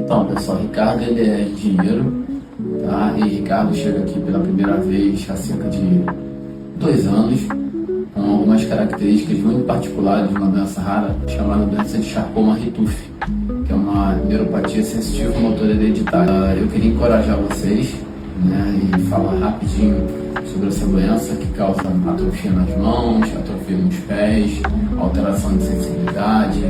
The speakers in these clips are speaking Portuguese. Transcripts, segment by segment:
Então, pessoal, Ricardo ele é engenheiro, tá? E Ricardo chega aqui pela primeira vez há cerca de 2 anos, com algumas características muito particulares de uma doença rara chamada doença de Charcot-Marie-Tooth, que é uma neuropatia sensitiva motora hereditária. Eu queria encorajar vocês, né, e falar rapidinho sobre essa doença que causa atrofia nas mãos, atrofia nos pés, alteração de sensibilidade.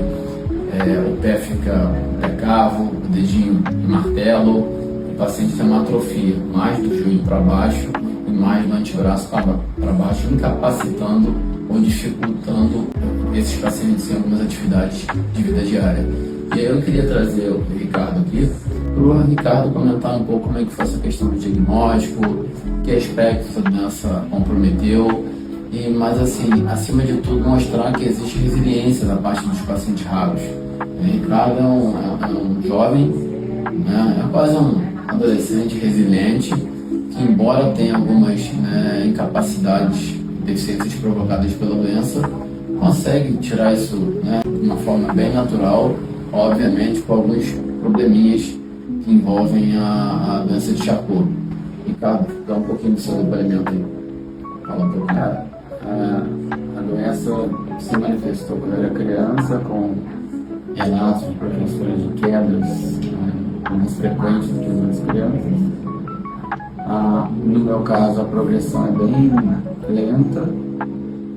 O pé fica precavo, o dedinho de martelo, o paciente tem uma atrofia mais do joelho para baixo e mais do antebraço para baixo, incapacitando ou dificultando esses pacientes em algumas atividades de vida diária. E aí eu queria trazer o Ricardo aqui, para o Ricardo comentar um pouco como é que foi essa questão do diagnóstico, que aspectos a doença comprometeu, mas assim, acima de tudo, mostrar que existe resiliência da parte dos pacientes raros. O Ricardo é um jovem, né, é quase um adolescente resiliente, que embora tenha algumas, né, incapacidades, deficiências provocadas pela doença, consegue tirar isso, né, de uma forma bem natural, obviamente com alguns probleminhas que envolvem a doença de Charcot. Ricardo, dá um pouquinho do seu depoimento aí. Fala um pouquinho. A doença se manifestou quando eu era criança, com relatos de professores de quedas mais frequentes do que as outras crianças. No meu caso, a progressão é bem lenta.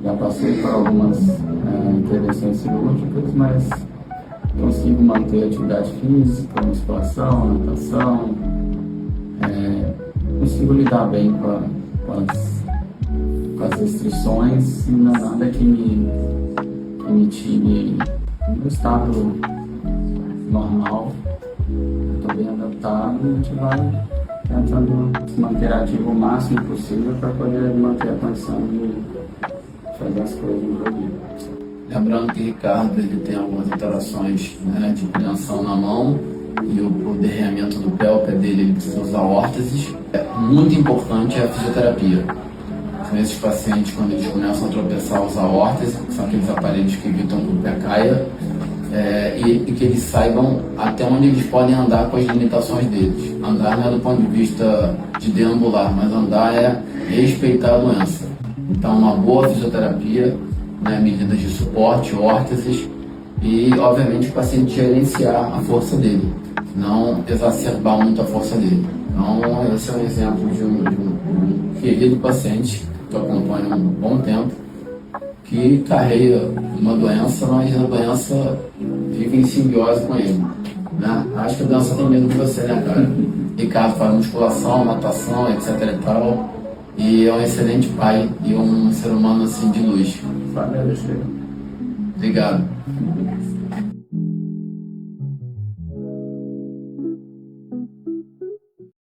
Já passei por algumas intervenções cirúrgicas, mas consigo manter atividade física, musculação, natação. Consigo lidar bem com as restrições, e não é nada que me tire do estado normal. Estou bem adaptado e a gente vai tentando se manter ativo o máximo possível para poder manter a condição de fazer as coisas no dia. Lembrando que Ricardo ele tem algumas alterações, né, de preensão na mão e o derreamento do pé, o pé dele ele precisa usar órteses. Muito importante a fisioterapia. Então, esses pacientes, quando eles começam a tropeçar, usar órtese, que são aqueles aparelhos que evitam que o pé caia, e que eles saibam até onde eles podem andar com as limitações deles. Andar não é do ponto de vista de deambular, mas andar é respeitar a doença. Então, uma boa fisioterapia, né, medidas de suporte, órteses, e obviamente o paciente gerenciar a força dele, não exacerbar muito a força dele. Então, esse é um exemplo de um querido paciente que eu acompanho há um bom tempo, que carrega uma doença, mas a doença fica em simbiose com ele, né? Acho que a doença tem medo de você, né, cara? Ricardo faz musculação, natação, etc e tal, e é um excelente pai e um ser humano assim de luz. Valeu, Obrigado.